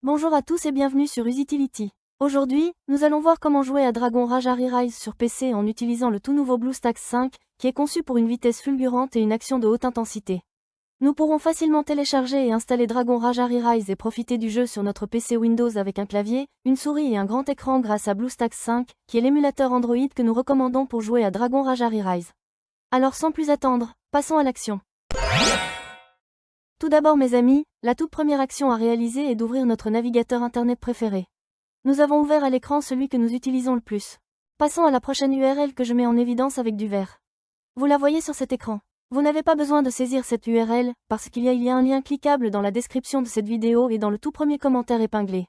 Bonjour à tous et bienvenue sur Usitility. Aujourd'hui, nous allons voir comment jouer à Dragon Rage Re-Rise sur PC en utilisant le tout nouveau BlueStacks 5, qui est conçu pour une vitesse fulgurante et une action de haute intensité. Nous pourrons facilement télécharger et installer Dragon Rage Re-Rise et profiter du jeu sur notre PC Windows avec un clavier, une souris et un grand écran grâce à BlueStacks 5, qui est l'émulateur Android que nous recommandons pour jouer à Dragon Rage Re-Rise. Alors sans plus attendre, passons à l'action. Tout d'abord mes amis, la toute première action à réaliser est d'ouvrir notre navigateur internet préféré. Nous avons ouvert à l'écran celui que nous utilisons le plus. Passons à la prochaine URL que je mets en évidence avec du vert. Vous la voyez sur cet écran. Vous n'avez pas besoin de saisir cette URL, parce qu'il y a un lien cliquable dans la description de cette vidéo et dans le tout premier commentaire épinglé.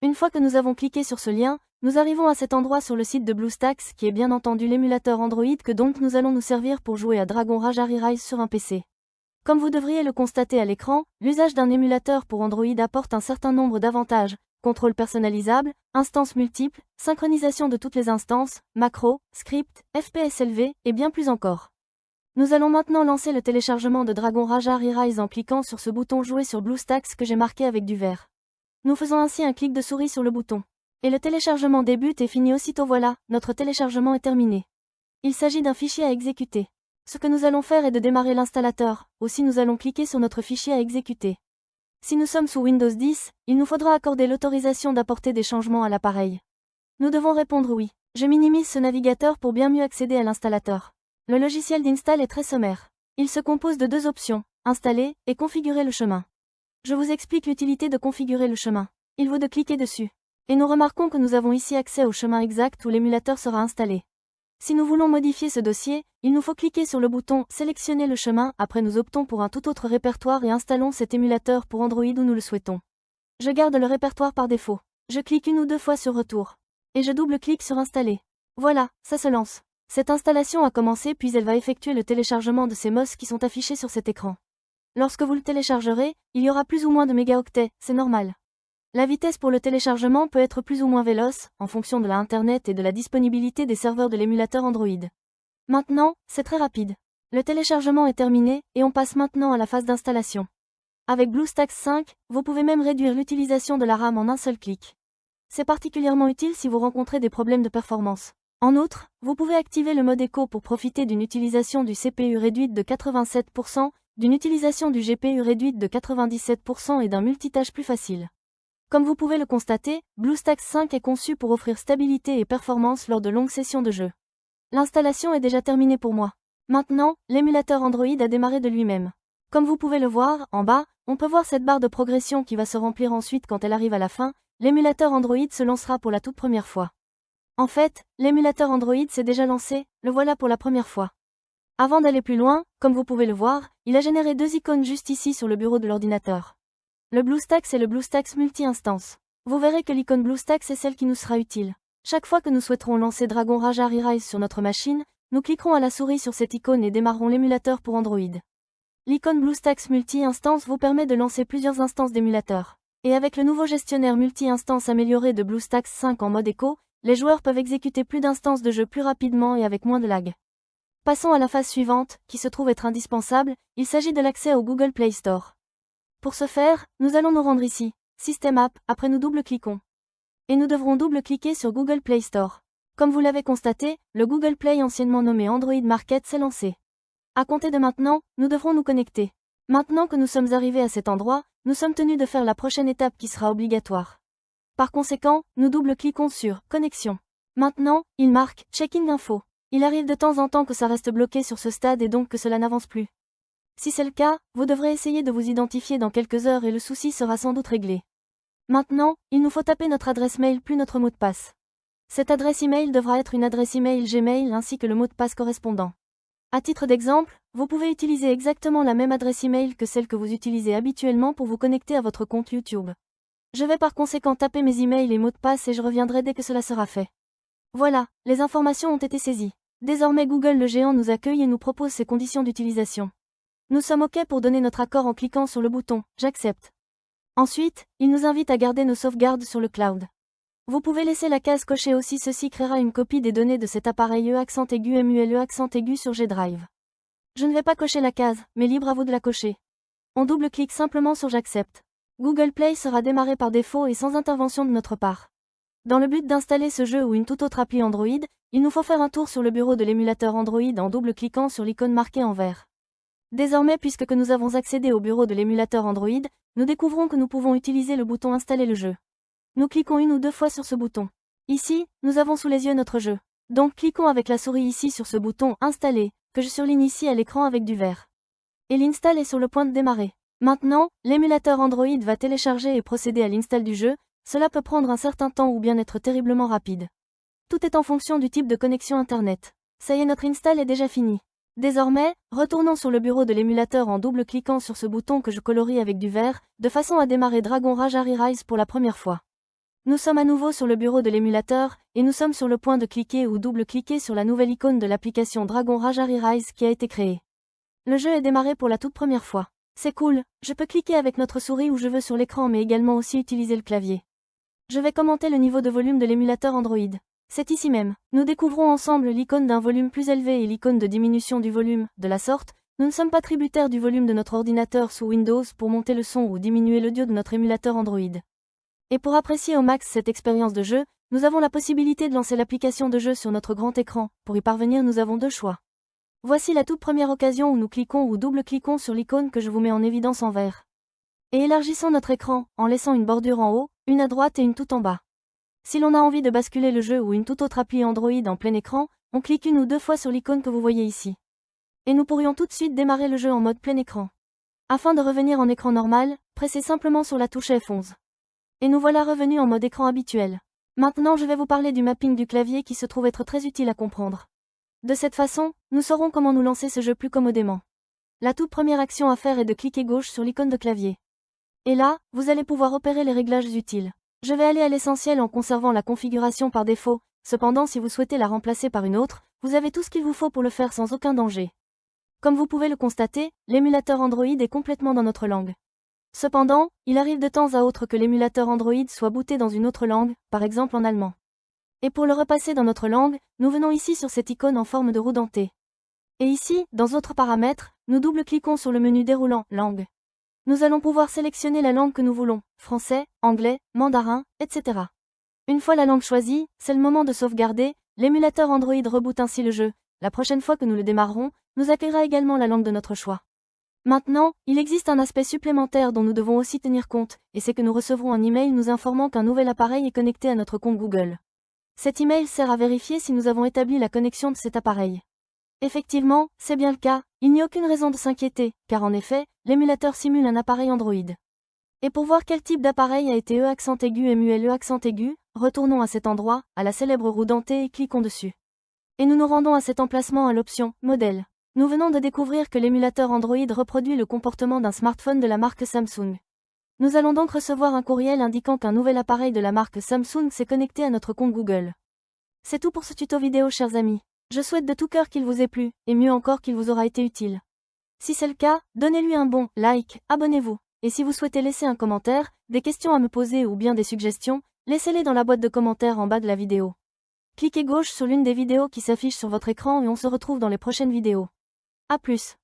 Une fois que nous avons cliqué sur ce lien, nous arrivons à cet endroit sur le site de BlueStacks qui est bien entendu l'émulateur Android que donc nous allons nous servir pour jouer à Dragon Rage Re-Rise sur un PC. Comme vous devriez le constater à l'écran, l'usage d'un émulateur pour Android apporte un certain nombre d'avantages: contrôle personnalisable, instances multiples, synchronisation de toutes les instances, macros, scripts, FPS élevés, et bien plus encore. Nous allons maintenant lancer le téléchargement de Dragon Rage Re-Rise en cliquant sur ce bouton Jouer sur BlueStacks que j'ai marqué avec du vert. Nous faisons ainsi un clic de souris sur le bouton. Et le téléchargement débute et finit aussitôt. Voilà, notre téléchargement est terminé. Il s'agit d'un fichier à exécuter. Ce que nous allons faire est de démarrer l'installateur, aussi nous allons cliquer sur notre fichier à exécuter. Si nous sommes sous Windows 10, il nous faudra accorder l'autorisation d'apporter des changements à l'appareil. Nous devons répondre oui. Je minimise ce navigateur pour bien mieux accéder à l'installateur. Le logiciel d'install est très sommaire. Il se compose de deux options, installer et configurer le chemin. Je vous explique l'utilité de configurer le chemin. Il vaut de cliquer dessus. Et nous remarquons que nous avons ici accès au chemin exact où l'émulateur sera installé. Si nous voulons modifier ce dossier, il nous faut cliquer sur le bouton « Sélectionner le chemin », après nous optons pour un tout autre répertoire et installons cet émulateur pour Android où nous le souhaitons. Je garde le répertoire par défaut. Je clique une ou deux fois sur « Retour ». Et je double-clique sur « Installer ». Voilà, ça se lance. Cette installation a commencé puis elle va effectuer le téléchargement de ces MOS qui sont affichés sur cet écran. Lorsque vous le téléchargerez, il y aura plus ou moins de mégaoctets, c'est normal. La vitesse pour le téléchargement peut être plus ou moins véloce, en fonction de Internet et de la disponibilité des serveurs de l'émulateur Android. Maintenant, c'est très rapide. Le téléchargement est terminé, et on passe maintenant à la phase d'installation. Avec BlueStacks 5, vous pouvez même réduire l'utilisation de la RAM en un seul clic. C'est particulièrement utile si vous rencontrez des problèmes de performance. En outre, vous pouvez activer le mode écho pour profiter d'une utilisation du CPU réduite de 87%, d'une utilisation du GPU réduite de 97% et d'un multitâche plus facile. Comme vous pouvez le constater, BlueStacks 5 est conçu pour offrir stabilité et performance lors de longues sessions de jeu. L'installation est déjà terminée pour moi. Maintenant, l'émulateur Android a démarré de lui-même. Comme vous pouvez le voir, en bas, on peut voir cette barre de progression qui va se remplir ensuite quand elle arrive à la fin. L'émulateur Android se lancera pour la toute première fois. En fait, l'émulateur Android s'est déjà lancé, le voilà pour la première fois. Avant d'aller plus loin, comme vous pouvez le voir, il a généré deux icônes juste ici sur le bureau de l'ordinateur. Le BlueStacks et le BlueStacks multi-instance. Vous verrez que l'icône BlueStacks est celle qui nous sera utile. Chaque fois que nous souhaiterons lancer Dragon Rage Re-Rise sur notre machine, nous cliquerons à la souris sur cette icône et démarrerons l'émulateur pour Android. L'icône BlueStacks multi-instance vous permet de lancer plusieurs instances d'émulateur. Et avec le nouveau gestionnaire multi-instance amélioré de BlueStacks 5 en mode écho, les joueurs peuvent exécuter plus d'instances de jeu plus rapidement et avec moins de lag. Passons à la phase suivante, qui se trouve être indispensable, il s'agit de l'accès au Google Play Store. Pour ce faire, nous allons nous rendre ici, System App, après nous double-cliquons. Et nous devrons double-cliquer sur Google Play Store. Comme vous l'avez constaté, le Google Play anciennement nommé Android Market s'est lancé. À compter de maintenant, nous devrons nous connecter. Maintenant que nous sommes arrivés à cet endroit, nous sommes tenus de faire la prochaine étape qui sera obligatoire. Par conséquent, nous double-cliquons sur « Connexion ». Maintenant, il marque « Checking info ». Il arrive de temps en temps que ça reste bloqué sur ce stade et donc que cela n'avance plus. Si c'est le cas, vous devrez essayer de vous identifier dans quelques heures et le souci sera sans doute réglé. Maintenant, il nous faut taper notre adresse mail plus notre mot de passe. Cette adresse email devra être une adresse email Gmail ainsi que le mot de passe correspondant. À titre d'exemple, vous pouvez utiliser exactement la même adresse email que celle que vous utilisez habituellement pour vous connecter à votre compte YouTube. Je vais par conséquent taper mes emails et mots de passe et je reviendrai dès que cela sera fait. Voilà, les informations ont été saisies. Désormais Google le géant nous accueille et nous propose ses conditions d'utilisation. Nous sommes OK pour donner notre accord en cliquant sur le bouton « J'accepte ». Ensuite, il nous invite à garder nos sauvegardes sur le cloud. Vous pouvez laisser la case cochée aussi, ceci créera une copie des données de cet appareil MULE sur G Drive. Je ne vais pas cocher la case, mais libre à vous de la cocher. On double-clique simplement sur J'accepte. Google Play sera démarré par défaut et sans intervention de notre part. Dans le but d'installer ce jeu ou une toute autre appli Android, il nous faut faire un tour sur le bureau de l'émulateur Android en double-cliquant sur l'icône marquée en vert. Désormais, puisque nous avons accédé au bureau de l'émulateur Android, nous découvrons que nous pouvons utiliser le bouton Installer le jeu. Nous cliquons une ou deux fois sur ce bouton. Ici, nous avons sous les yeux notre jeu. Donc cliquons avec la souris ici sur ce bouton Installer, que je surligne ici à l'écran avec du vert. Et l'install est sur le point de démarrer. Maintenant, l'émulateur Android va télécharger et procéder à l'install du jeu, cela peut prendre un certain temps ou bien être terriblement rapide. Tout est en fonction du type de connexion Internet. Ça y est, notre install est déjà fini. Désormais, retournons sur le bureau de l'émulateur en double-cliquant sur ce bouton que je colorie avec du vert, de façon à démarrer Dragon Rage Rise pour la première fois. Nous sommes à nouveau sur le bureau de l'émulateur, et nous sommes sur le point de cliquer ou double-cliquer sur la nouvelle icône de l'application Dragon Rage Rise qui a été créée. Le jeu est démarré pour la toute première fois. C'est cool, je peux cliquer avec notre souris où je veux sur l'écran mais également aussi utiliser le clavier. Je vais commenter le niveau de volume de l'émulateur Android. C'est ici même. Nous découvrons ensemble l'icône d'un volume plus élevé et l'icône de diminution du volume. De la sorte, nous ne sommes pas tributaires du volume de notre ordinateur sous Windows pour monter le son ou diminuer l'audio de notre émulateur Android. Et pour apprécier au max cette expérience de jeu, nous avons la possibilité de lancer l'application de jeu sur notre grand écran. Pour y parvenir, nous avons deux choix. Voici la toute première occasion où nous cliquons ou double-cliquons sur l'icône que je vous mets en évidence en vert. Et élargissons notre écran, en laissant une bordure en haut, une à droite et une tout en bas. Si l'on a envie de basculer le jeu ou une toute autre appli Android en plein écran, on clique une ou deux fois sur l'icône que vous voyez ici. Et nous pourrions tout de suite démarrer le jeu en mode plein écran. Afin de revenir en écran normal, pressez simplement sur la touche F11. Et nous voilà revenus en mode écran habituel. Maintenant je vais vous parler du mapping du clavier qui se trouve être très utile à comprendre. De cette façon, nous saurons comment nous lancer ce jeu plus commodément. La toute première action à faire est de cliquer gauche sur l'icône de clavier. Et là, vous allez pouvoir opérer les réglages utiles. Je vais aller à l'essentiel en conservant la configuration par défaut, cependant si vous souhaitez la remplacer par une autre, vous avez tout ce qu'il vous faut pour le faire sans aucun danger. Comme vous pouvez le constater, l'émulateur Android est complètement dans notre langue. Cependant, il arrive de temps à autre que l'émulateur Android soit booté dans une autre langue, par exemple en allemand. Et pour le repasser dans notre langue, nous venons ici sur cette icône en forme de roue dentée. Et ici, dans Autres paramètres, nous double-cliquons sur le menu déroulant Langue. Nous allons pouvoir sélectionner la langue que nous voulons, français, anglais, mandarin, etc. Une fois la langue choisie, c'est le moment de sauvegarder, l'émulateur Android reboot ainsi le jeu. La prochaine fois que nous le démarrerons, nous accueillera également la langue de notre choix. Maintenant, il existe un aspect supplémentaire dont nous devons aussi tenir compte, et c'est que nous recevrons un email nous informant qu'un nouvel appareil est connecté à notre compte Google. Cet email sert à vérifier si nous avons établi la connexion de cet appareil. Effectivement, c'est bien le cas, il n'y a aucune raison de s'inquiéter, car en effet, l'émulateur simule un appareil Android. Et pour voir quel type d'appareil a été accent aigu et muet accent aigu, retournons à cet endroit, à la célèbre roue dentée et cliquons dessus. Et nous nous rendons à cet emplacement à l'option « Modèle ». Nous venons de découvrir que l'émulateur Android reproduit le comportement d'un smartphone de la marque Samsung. Nous allons donc recevoir un courriel indiquant qu'un nouvel appareil de la marque Samsung s'est connecté à notre compte Google. C'est tout pour ce tuto vidéo chers amis. Je souhaite de tout cœur qu'il vous ait plu, et mieux encore qu'il vous aura été utile. Si c'est le cas, donnez-lui un bon like, abonnez-vous. Et si vous souhaitez laisser un commentaire, des questions à me poser ou bien des suggestions, laissez-les dans la boîte de commentaires en bas de la vidéo. Cliquez gauche sur l'une des vidéos qui s'affichent sur votre écran et on se retrouve dans les prochaines vidéos. A plus.